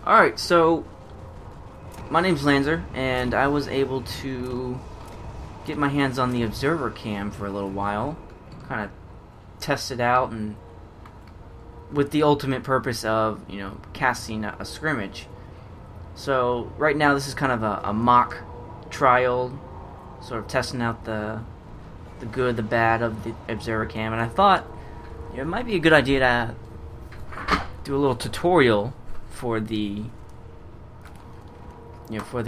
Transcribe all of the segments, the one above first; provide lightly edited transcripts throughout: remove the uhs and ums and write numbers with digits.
Alright, so my name's Lanzer, and I was able to get my hands on the observer cam for a little while, kind of test it out, and with the ultimate purpose of, casting a scrimmage. So right now this is kind of a mock trial, sort of testing out the good, the bad of the observer cam, and I thought it might be a good idea to do a little tutorial for the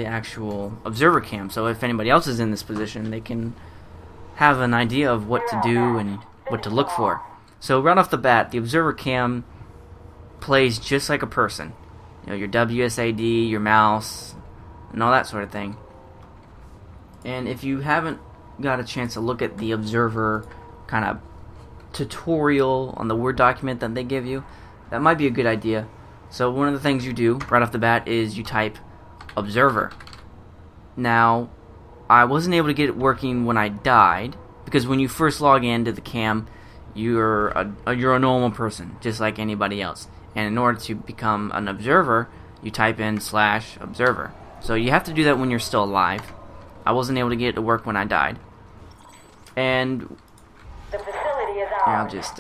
actual observer cam, so if anybody else is in this position, they can have an idea of what to do and what to look for. So right off the bat, the observer cam plays just like a person. Your WSAD, your mouse, and all that sort of thing. And if you haven't got a chance to look at the observer kind of tutorial on the Word document that they give you, that might be a good idea. So one of the things you do right off the bat is you type observer. Now, I wasn't able to get it working when I died, because when you first log into the cam, you're a normal person, just like anybody else. And in order to become an observer, you type in /observer. So you have to do that when you're still alive. I wasn't able to get it to work when I died. And The facility is ours. here, I'll just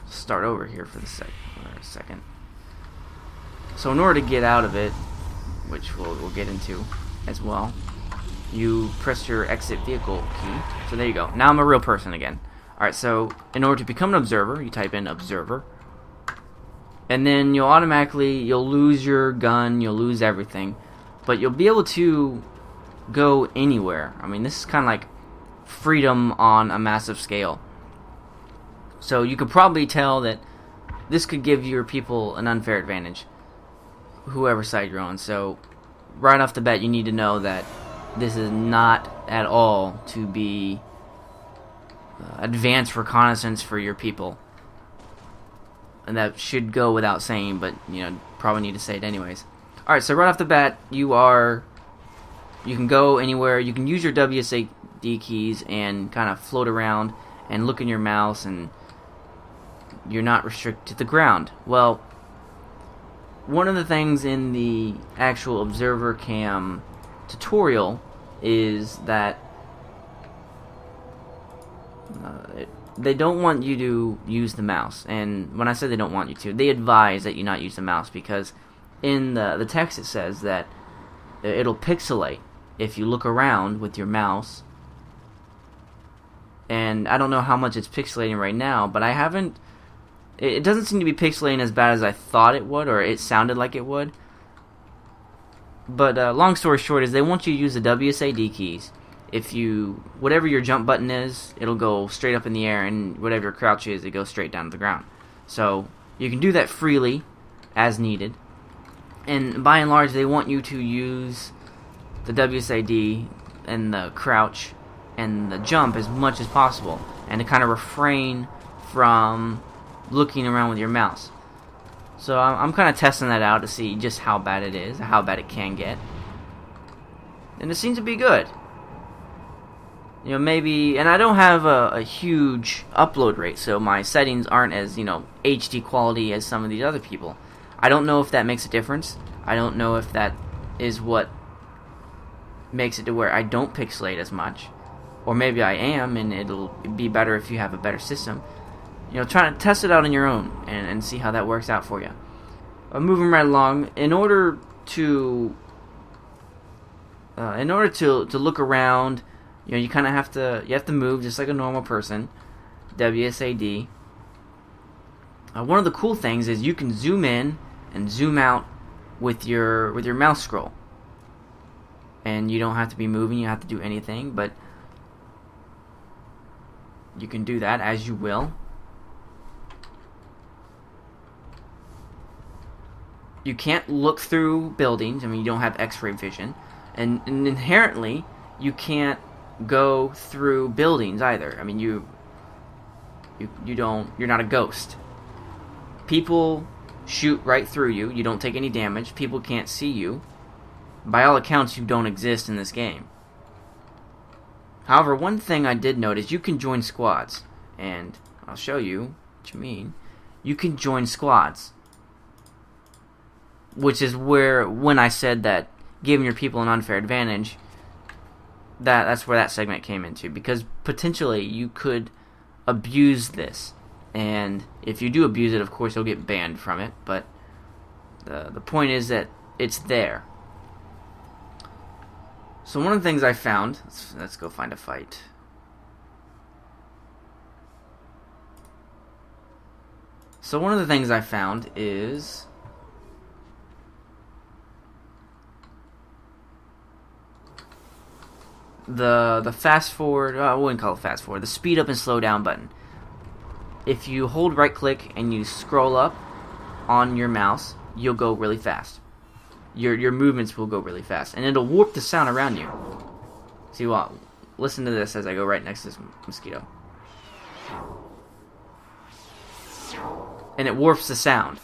start over here for a second. So in order to get out of it, which we'll get into as well, you press your exit vehicle key. So there you go. Now I'm a real person again. Alright, so in order to become an observer, you type in observer. And then you'll lose your gun, you'll lose everything. But you'll be able to go anywhere. I mean, this is kind of like freedom on a massive scale. So you could probably tell that this could give your people an unfair advantage, whoever side you're on. So right off the bat, you need to know that this is not at all to be advanced reconnaissance for your people. And that should go without saying, but probably need to say it anyways. Alright, so right off the bat, you can go anywhere. You can use your WSAD keys and kind of float around and look in your mouse, and you're not restricted to the ground. Well, one of the things in the actual observer cam tutorial is that they don't want you to use the mouse. And when I say they don't want you to, they advise that you not use the mouse, because in the text it says that it'll pixelate if you look around with your mouse. And I don't know how much it's pixelating right now, but it doesn't seem to be pixelating as bad as I thought it would, or it sounded like it would. But long story short is they want you to use the WSAD keys. Whatever your jump button is, it'll go straight up in the air, and whatever your crouch is, it goes straight down to the ground. So you can do that freely as needed. And by and large, they want you to use the WSAD and the crouch and the jump as much as possible, and to kind of refrain from looking around with your mouse. So I'm kind of testing that out to see just how bad it is, how bad it can get. And it seems to be good. Maybe, and I don't have a huge upload rate, so my settings aren't as, HD quality as some of these other people. I don't know if that makes a difference. I don't know if that is what makes it to where I don't pixelate as much. Or maybe I am, and it'll be better if you have a better system. Try to test it out on your own and see how that works out for you. Moving right along, in order to look around, you kind of have to move just like a normal person. WSAD. One of the cool things is you can zoom in and zoom out with your mouse scroll, and you don't have to be moving. You don't have to do anything, but you can do that as you will. You can't look through buildings. I mean, you don't have X-ray vision, and inherently you can't go through buildings either. I mean, you're not a ghost. People shoot right through you. You don't take any damage. People can't see you. By all accounts, you don't exist in this game. However, one thing I did note is you can join squads, and I'll show you what you mean. You can join squads. which is where, when I said that giving your people an unfair advantage, that's where that segment came into, because potentially you could abuse this, and if you do abuse it, of course you'll get banned from it, but the point is that it's there. So one of the things I found, let's go find a fight. So one of the things I found is the fast forward, I wouldn't call it fast forward, the speed up and slow down button. If you hold right click and you scroll up on your mouse, you'll go really fast. Your movements will go really fast, and it'll warp the sound around you. See what? Listen to this as I go right next to this mosquito. And it warps the sound.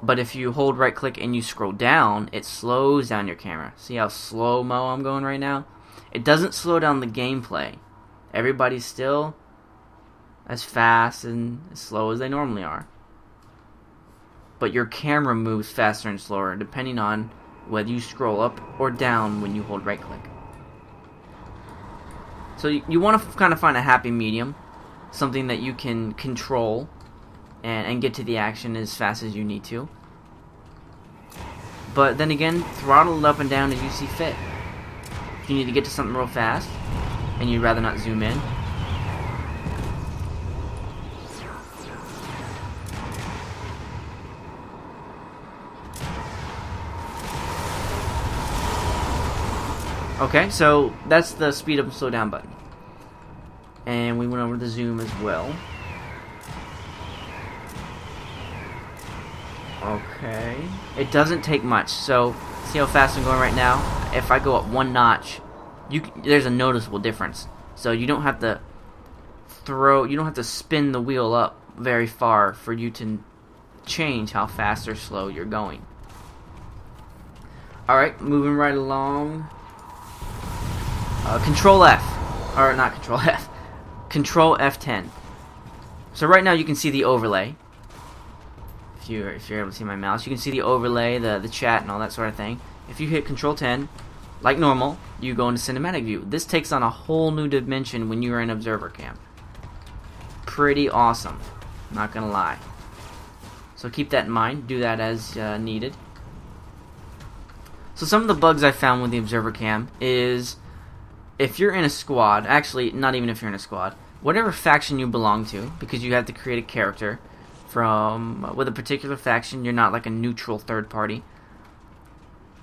But if you hold right click and you scroll down, it slows down your camera. See how slow-mo I'm going right now? It doesn't slow down the gameplay. Everybody's still as fast and as slow as they normally are. But your camera moves faster and slower depending on whether you scroll up or down when you hold right click. So you want to kind of find a happy medium, something that you can control and get to the action as fast as you need to. But then again, throttle it up and down as you see fit. If you need to get to something real fast and you'd rather not zoom in, okay, so that's the speed up and slow down button. And we went over the zoom as well. Okay. It doesn't take much. So, see how fast I'm going right now? If I go up one notch, there's a noticeable difference. So you don't have to spin the wheel up very far for you to change how fast or slow you're going. Alright, moving right along. Control F. Or not Control F. Control F10. So right now you can see the overlay. If you're able to see my mouse, you can see the overlay, the chat, and all that sort of thing. If you hit Control 10, like normal, you go into cinematic view. This takes on a whole new dimension when you are in observer cam. Pretty awesome, not gonna lie. So keep that in mind. Do that as needed. So some of the bugs I found with the observer cam is if you're in a squad, actually not even if you're in a squad, whatever faction you belong to, because you have to create a character with a particular faction, you're not like a neutral third party.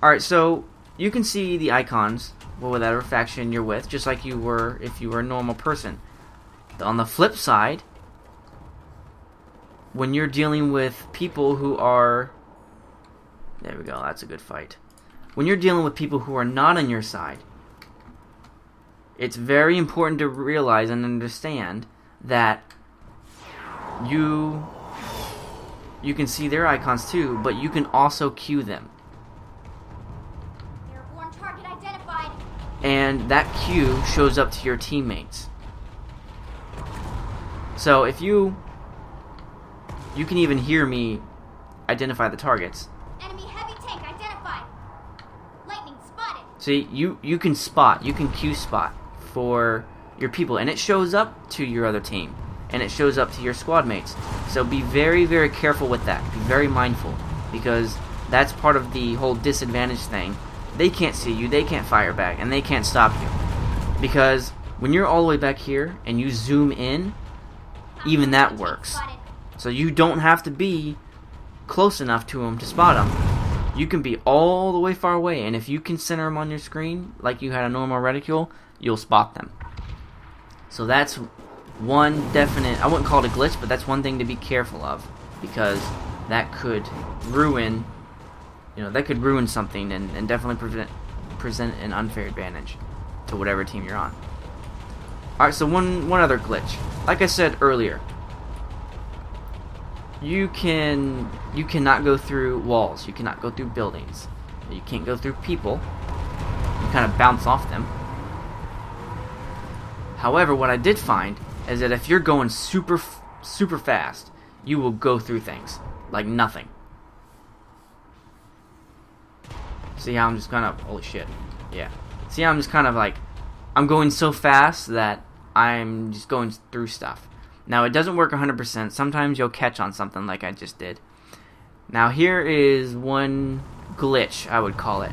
Alright, so you can see the icons with whatever faction you're with, just like you were if you were a normal person. On the flip side, when you're dealing with people who are... There we go, that's a good fight. When you're dealing with people who are not on your side, it's very important to realize and understand that you can see their icons too, but you can also queue them. Airborne target identified. And that queue shows up to your teammates. So if you can even hear me identify the targets. Enemy heavy tank identified. Lightning spotted. See, you can spot, you can queue spot for your people, and it shows up to your other team, and it shows up to your squad mates. So be very, very careful with that. Be very mindful, because that's part of the whole disadvantage thing. They can't see you, they can't fire back, and they can't stop you. Because when you're all the way back here and you zoom in, even that works. So you don't have to be close enough to them to spot them. You can be all the way far away, and if you can center them on your screen like you had a normal reticule, you'll spot them. So that's one definite, I wouldn't call it a glitch, but that's one thing to be careful of, because that could ruin, that could ruin something and definitely present an unfair advantage to whatever team you're on. Alright, so one other glitch. Like I said earlier, you cannot go through walls, you cannot go through buildings, you can't go through people, you kind of bounce off them. However, what I did find is that if you're going super fast, you will go through things like nothing. See how I'm just kind of, holy shit, yeah. See how I'm just kind of like, I'm going so fast that I'm just going through stuff. Now it doesn't work 100%. Sometimes you'll catch on something like I just did. Now here is one glitch, I would call it.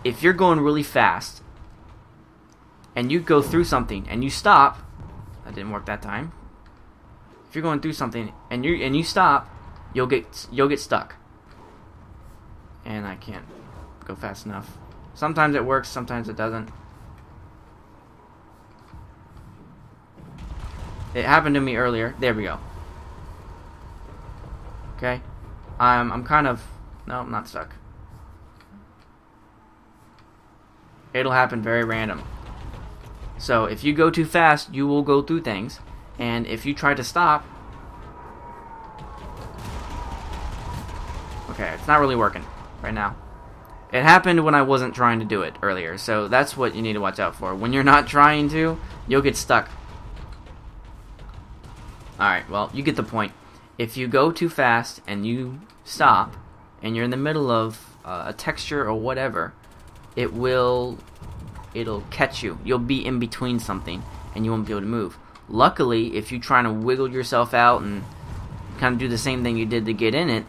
If you're going really fast and you go through something and you stop, that didn't work that time. If you're going through something and you stop, you'll get stuck. And I can't go fast enough. Sometimes it works, sometimes it doesn't. It happened to me earlier. There we go. Okay. I'm kind of... No, I'm not stuck. It'll happen very random. So, if you go too fast, you will go through things. And if you try to stop... Okay, it's not really working right now. It happened when I wasn't trying to do it earlier. So, that's what you need to watch out for. When you're not trying to, you'll get stuck. Alright, well, you get the point. If you go too fast and you stop, and you're in the middle of a texture or whatever, it'll catch you. You'll be in between something, and you won't be able to move. Luckily, if you're trying to wiggle yourself out and kind of do the same thing you did to get in it,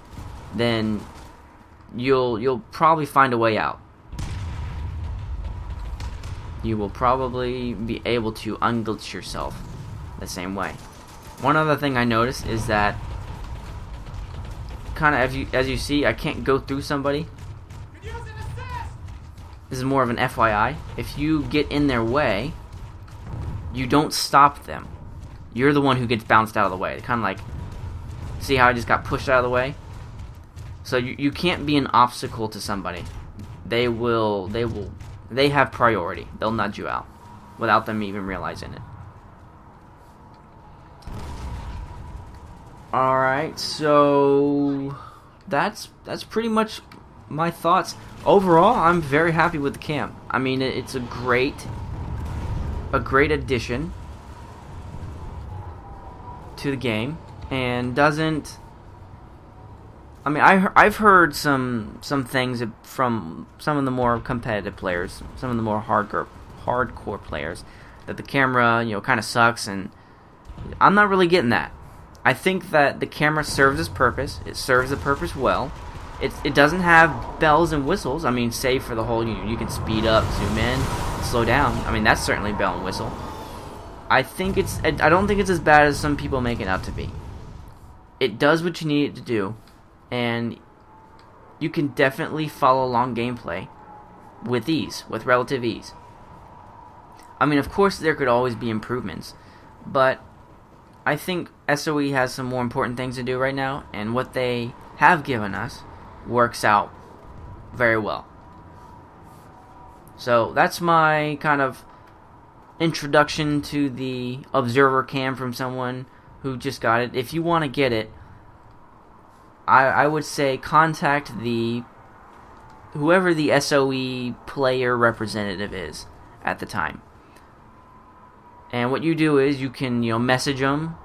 then you'll probably find a way out. You will probably be able to unglitch yourself the same way. One other thing I noticed is that, kind of as you see, I can't go through somebody. This is more of an FYI. If you get in their way, you don't stop them. You're the one who gets bounced out of the way. Kind of like, see how I just got pushed out of the way? So you can't be an obstacle to somebody. They have priority. They'll nudge you out without them even realizing it. Alright, so that's pretty much my thoughts. Overall, I'm very happy with the cam. I mean, it's a great addition to the game, and doesn't... I mean, I've heard some things from some of the more competitive players, some of the more hardcore players, that the camera, kind of sucks, and I'm not really getting that. I think that the camera serves its purpose. It serves the purpose well. It doesn't have bells and whistles. I mean, save for the whole, you can speed up, zoom in, slow down. I mean, that's certainly bell and whistle. I don't think it's as bad as some people make it out to be. It does what you need it to do, and you can definitely follow along gameplay with ease, with relative ease. I mean, of course, there could always be improvements, but I think SOE has some more important things to do right now, and what they have given us works out very well. So that's my kind of introduction to the Observer Cam from someone who just got it. If you want to get it, I would say contact whoever the SOE player representative is at the time. And what you do is you can, message them,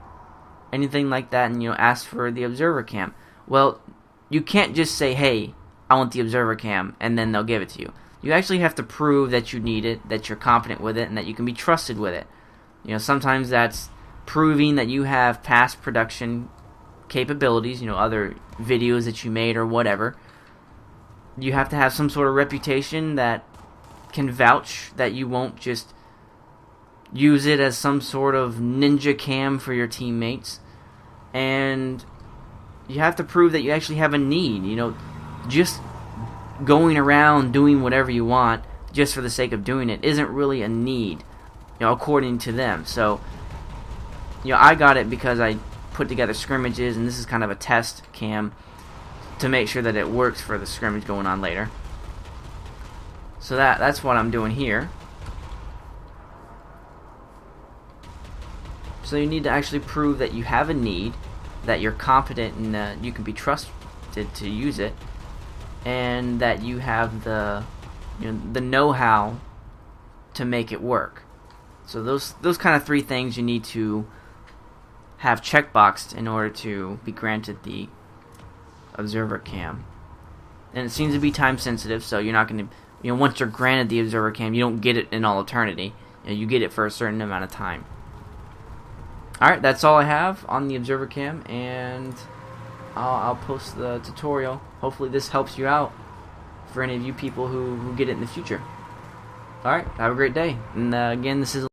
anything like that, and, ask for the Observer Cam. Well, you can't just say, hey, I want the Observer Cam, and then they'll give it to you. You actually have to prove that you need it, that you're competent with it, and that you can be trusted with it. Sometimes that's proving that you have past production capabilities, other videos that you made or whatever. You have to have some sort of reputation that can vouch that you won't just use it as some sort of ninja cam for your teammates. And you have to prove that you actually have a need. Just going around doing whatever you want just for the sake of doing it isn't really a need, according to them. So, I got it because I put together scrimmages, and this is kind of a test cam to make sure that it works for the scrimmage going on later. So that's what I'm doing here. So you need to actually prove that you have a need, that you're competent and that you can be trusted to use it, and that you have the know-how to make it work. So those kind of three things you need to have checkboxed in order to be granted the Observer Cam. and it seems to be time sensitive, so you're not going to, once you're granted the observer cam, you don't get it in all eternity. You get it for a certain amount of time. Alright, that's all I have on the observer cam, and I'll post the tutorial. Hopefully this helps you out for any of you people who get it in the future. Alright, have a great day. And again, this is